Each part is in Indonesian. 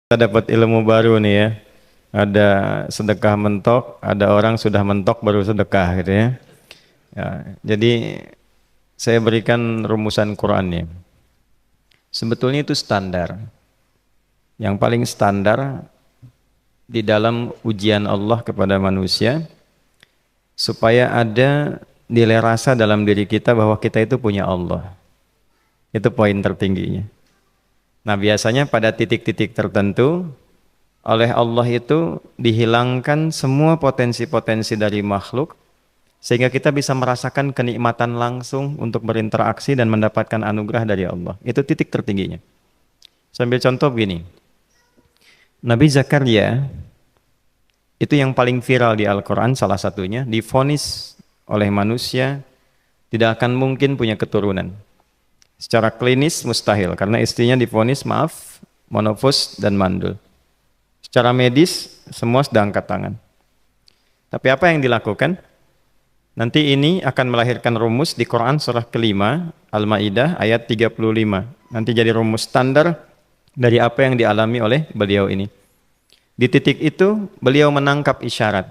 Kita dapat ilmu baru nih ya. Ada sedekah mentok, ada orang sudah mentok baru sedekah gitu ya. Ya, jadi saya berikan rumusan Qur'annya. Sebetulnya itu standar. Yang paling standar di dalam ujian Allah kepada manusia supaya ada nilai rasa dalam diri kita bahwa kita itu punya Allah. Itu poin tertingginya. Nah, biasanya pada titik-titik tertentu oleh Allah itu dihilangkan semua potensi-potensi dari makhluk sehingga kita bisa merasakan kenikmatan langsung untuk berinteraksi dan mendapatkan anugerah dari Allah. Itu titik tertingginya. Sambil contoh begini. Nabi Zakaria itu yang paling viral di Al-Quran, salah satunya divonis oleh manusia tidak akan mungkin punya keturunan. Secara klinis mustahil karena istrinya divonis monofus dan mandul. Secara medis semua sedang angkat tangan. Tapi apa yang dilakukan? Nanti ini akan melahirkan rumus di Quran surah kelima Al-Maidah ayat 35. Nanti jadi rumus standar dari apa yang dialami oleh beliau ini. Di titik itu beliau menangkap isyarat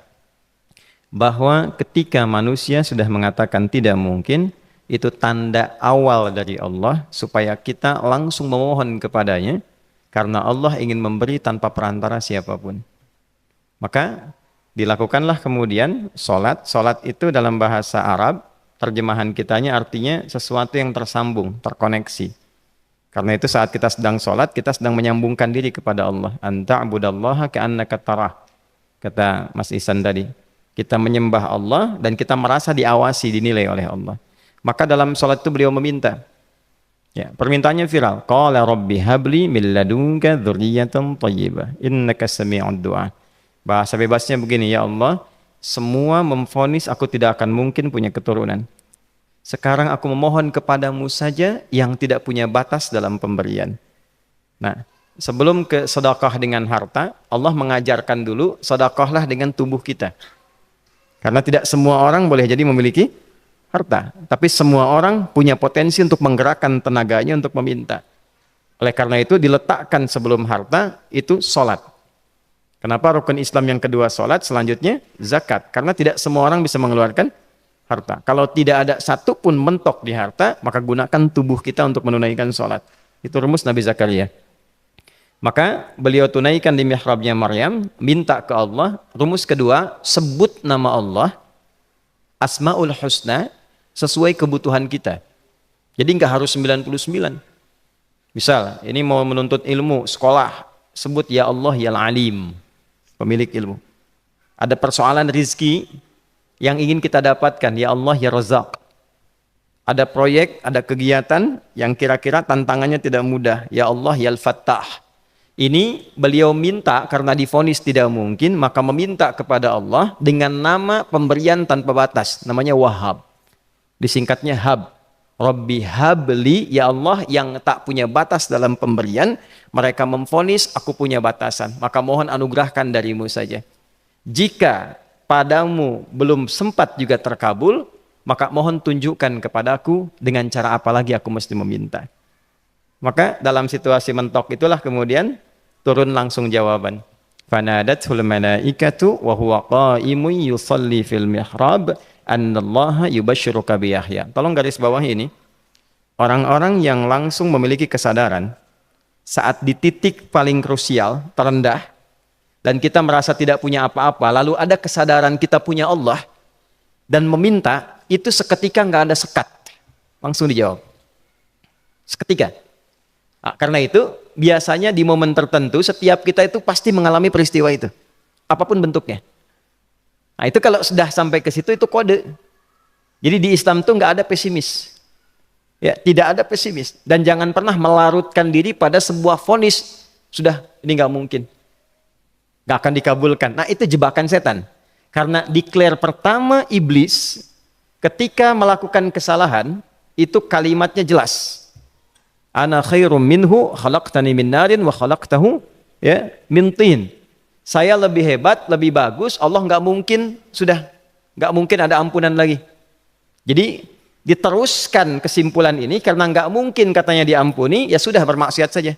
bahwa ketika manusia sudah mengatakan tidak mungkin, itu tanda awal dari Allah supaya kita langsung memohon kepadanya karena Allah ingin memberi tanpa perantara siapapun. Maka dilakukanlah kemudian solat. Solat itu dalam bahasa Arab, terjemahan kitanya artinya sesuatu yang tersambung, terkoneksi. Karena itu saat kita sedang solat, kita sedang menyambungkan diri kepada Allah. Anta'budallaha ka'annaka tarah. Kata Mas Ihsan tadi. Kita menyembah Allah dan kita merasa diawasi, dinilai oleh Allah. Maka dalam solat itu beliau meminta. Ya, permintaannya viral. Qala rabbi habli min ladunka dzurriyyatan thayyibah innaka sami'ud du'a. Bahasa bebasnya begini, ya Allah, semua memvonis aku tidak akan mungkin punya keturunan. Sekarang aku memohon kepadamu saja yang tidak punya batas dalam pemberian. Nah, sebelum ke sedekah dengan harta, Allah mengajarkan dulu sedekahlah dengan tubuh kita. Karena tidak semua orang boleh jadi memiliki harta, tapi semua orang punya potensi untuk menggerakkan tenaganya untuk meminta. Oleh karena itu diletakkan sebelum harta itu solat. Kenapa rukun Islam yang kedua solat, selanjutnya zakat? Karena tidak semua orang bisa mengeluarkan harta. Kalau tidak ada satu pun mentok di harta, maka gunakan tubuh kita untuk menunaikan solat. Itu rumus Nabi Zakaria. Maka beliau tunaikan di mihrabnya Maryam, minta ke Allah. Rumus kedua, sebut nama Allah, Asmaul Husna, sesuai kebutuhan kita. Jadi nggak harus 99. Misal, ini mau menuntut ilmu, sekolah, sebut ya Allah ya Alim, pemilik ilmu. Ada persoalan rizki yang ingin kita dapatkan, ya Allah ya Razak. Ada proyek, ada kegiatan yang kira-kira tantangannya tidak mudah, ya Allah ya Al-Fattah. Ini beliau minta karena divonis tidak mungkin, maka meminta kepada Allah dengan nama pemberian tanpa batas, namanya Wahhab. Disingkatnya Hab. Rabbi habli, ya Allah yang tak punya batas dalam pemberian, mereka memvonis aku punya batasan, maka mohon anugerahkan darimu saja. Jika padamu belum sempat juga terkabul, maka mohon tunjukkan kepadaku dengan cara apa lagi aku mesti meminta. Maka dalam situasi mentok itulah kemudian turun langsung jawaban. Fanadathul malaikatu wa huwa qa'imun yusalli fil mihrab annallaha yubashshiruka bi Yahya. Tolong garis bawah ini. Orang-orang yang langsung memiliki kesadaran saat di titik paling krusial, terendah, dan kita merasa tidak punya apa-apa, lalu ada kesadaran kita punya Allah dan meminta, itu seketika nggak ada sekat. Langsung dijawab. Seketika. Nah, karena itu biasanya di momen tertentu setiap kita itu pasti mengalami peristiwa itu, apapun bentuknya. Nah itu kalau sudah sampai ke situ itu kode. Jadi di Islam itu nggak ada pesimis, ya tidak ada pesimis, dan jangan pernah melarutkan diri pada sebuah vonis sudah ini nggak mungkin, nggak akan dikabulkan. Nah itu jebakan setan. Karena declare pertama iblis ketika melakukan kesalahan itu kalimatnya jelas. Ana khairum minhu khalaqtani min narin wa khalaqtahu ya min tin. Saya lebih hebat, lebih bagus, Allah nggak mungkin ada ampunan lagi. Jadi diteruskan kesimpulan ini karena nggak mungkin katanya diampuni, ya sudah bermaksiat saja.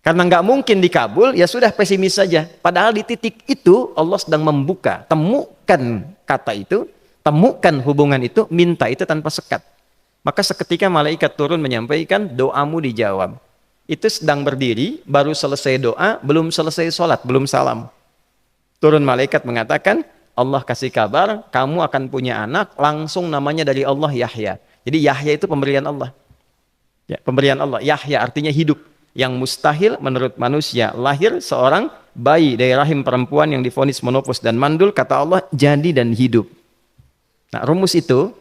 Karena nggak mungkin dikabul, ya sudah pesimis saja. Padahal di titik itu Allah sedang membuka. Temukan kata itu, temukan hubungan itu, minta itu tanpa sekat. Maka seketika malaikat turun menyampaikan, doamu dijawab. Itu sedang berdiri, baru selesai doa, belum selesai sholat, belum salam. Turun malaikat mengatakan, Allah kasih kabar, kamu akan punya anak, langsung namanya dari Allah Yahya. Jadi Yahya itu pemberian Allah. Ya, pemberian Allah. Yahya artinya hidup. Yang mustahil menurut manusia. Lahir seorang bayi dari rahim perempuan yang divonis menopause dan mandul, kata Allah, jadi dan hidup. Nah, rumus itu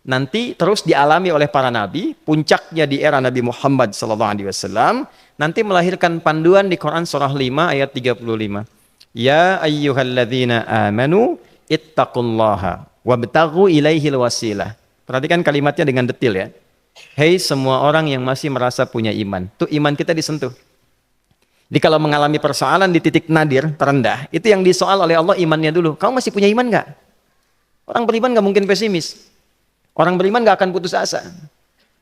nanti terus dialami oleh para nabi, puncaknya di era Nabi Muhammad SAW, nanti melahirkan panduan di Quran surah 5 ayat 35. Ya ayyuhalladzina amanu ittaqullaha wabtaghu ilaihil wasilah. Perhatikan kalimatnya dengan detail ya. Hei semua orang yang masih merasa punya iman. Tuh iman kita disentuh. Jadi kalau mengalami persoalan di titik nadir, terendah, itu yang disoal oleh Allah imannya dulu. Kamu masih punya iman nggak? Orang beriman nggak mungkin pesimis. Orang beriman gak akan putus asa.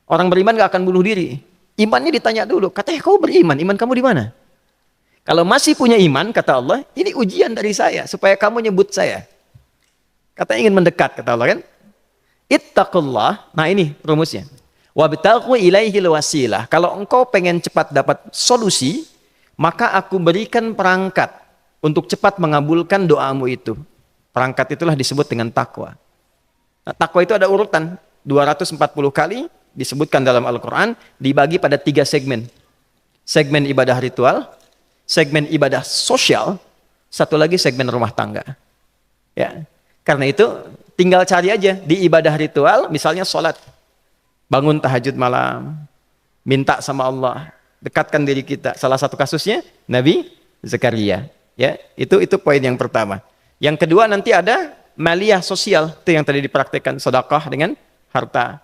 Orang beriman gak akan bunuh diri. Imannya ditanya dulu. Katanya kau beriman, iman kamu di mana? Kalau masih punya iman, kata Allah, ini ujian dari saya supaya kamu nyebut saya. Katanya ingin mendekat, kata Allah kan? Ittaqullah. Nah ini rumusnya. Wabtaghu ilaihil wasilah. Kalau engkau pengen cepat dapat solusi, maka aku berikan perangkat untuk cepat mengabulkan doamu itu. Perangkat itulah disebut dengan takwa. Nah, takwa itu ada urutan 240 kali disebutkan dalam Al-Quran, dibagi pada 3 segmen. Segmen ibadah ritual, segmen ibadah sosial, satu lagi segmen rumah tangga. Ya, karena itu tinggal cari aja di ibadah ritual, misalnya sholat, bangun tahajud malam, minta sama Allah, dekatkan diri kita. Salah satu kasusnya Nabi Zakaria. Ya, itu poin yang pertama. Yang kedua nanti ada maliyah sosial, itu yang tadi dipraktikkan, sedekah dengan harta.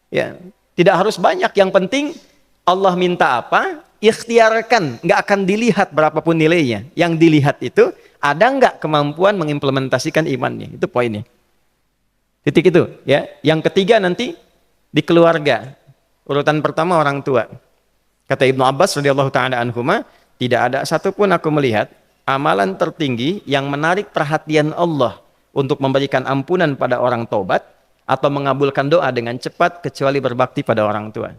Ya, tidak harus banyak, yang penting Allah minta apa, ikhtiarkan, nggak akan dilihat berapapun nilainya. Yang dilihat itu ada nggak kemampuan mengimplementasikan imannya, itu poinnya. Titik itu, ya. Yang ketiga nanti di keluarga. Urutan pertama orang tua. Kata Ibnu Abbas radhiyallahu taala anhuma, tidak ada satupun aku melihat amalan tertinggi yang menarik perhatian Allah untuk memberikan ampunan pada orang taubat atau mengabulkan doa dengan cepat kecuali berbakti pada orang tua.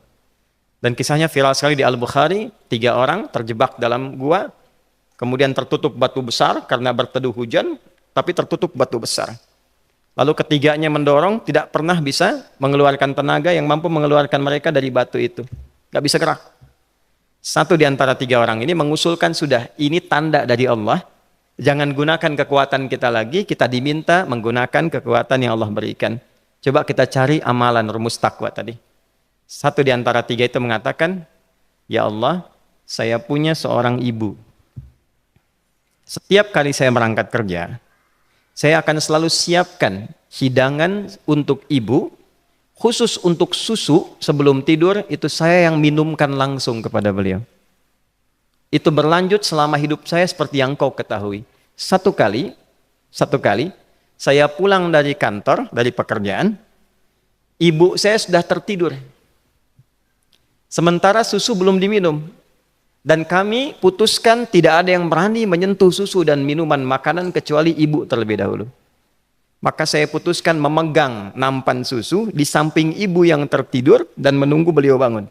Dan kisahnya viral sekali di Al-Bukhari, 3 orang terjebak dalam gua, kemudian tertutup batu besar karena berteduh hujan, tapi tertutup batu besar. Lalu ketiganya mendorong, tidak pernah bisa mengeluarkan tenaga yang mampu mengeluarkan mereka dari batu itu. Gak bisa gerak. Satu di antara 3 orang ini mengusulkan, sudah, ini tanda dari Allah. Jangan gunakan kekuatan kita lagi, kita diminta menggunakan kekuatan yang Allah berikan. Coba kita cari amalan rumus takwa tadi. Satu di antara 3 itu mengatakan, ya Allah, saya punya seorang ibu. Setiap kali saya berangkat kerja, saya akan selalu siapkan hidangan untuk ibu, khusus untuk susu sebelum tidur, itu saya yang minumkan langsung kepada beliau. Itu berlanjut selama hidup saya seperti yang kau ketahui. Satu kali, saya pulang dari kantor, dari pekerjaan, ibu saya sudah tertidur. Sementara susu belum diminum. Dan kami putuskan tidak ada yang berani menyentuh susu dan minuman makanan kecuali ibu terlebih dahulu. Maka saya putuskan memegang nampan susu di samping ibu yang tertidur dan menunggu beliau bangun.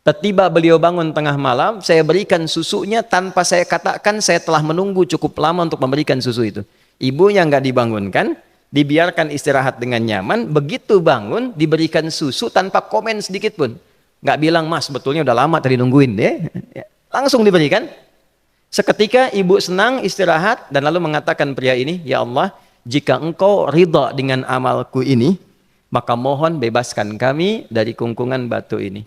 Tiba beliau bangun tengah malam, saya berikan susunya tanpa saya katakan saya telah menunggu cukup lama untuk memberikan susu itu. Ibunya nggak dibangunkan, dibiarkan istirahat dengan nyaman, begitu bangun diberikan susu tanpa komen sedikit pun. Nggak bilang, mas sebetulnya udah lama tadi nungguin deh. Langsung diberikan. Seketika ibu senang istirahat dan lalu mengatakan pria ini, ya Allah, jika engkau ridha dengan amalku ini, maka mohon bebaskan kami dari kungkungan batu ini.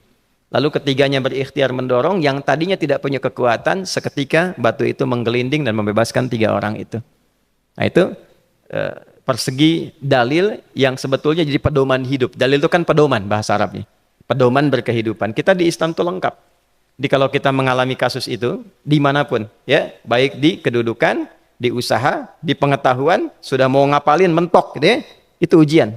Lalu ketiganya berikhtiar mendorong, yang tadinya tidak punya kekuatan, seketika batu itu menggelinding dan membebaskan 3 orang itu. Nah itu persegi dalil yang sebetulnya jadi pedoman hidup. Dalil itu kan pedoman bahasa Arabnya. Pedoman berkehidupan. Kita di Islam itu lengkap. Jadi kalau kita mengalami kasus itu, dimanapun, ya, baik di kedudukan, di usaha, di pengetahuan, sudah mau ngapalin, mentok, gitu ya, itu ujian.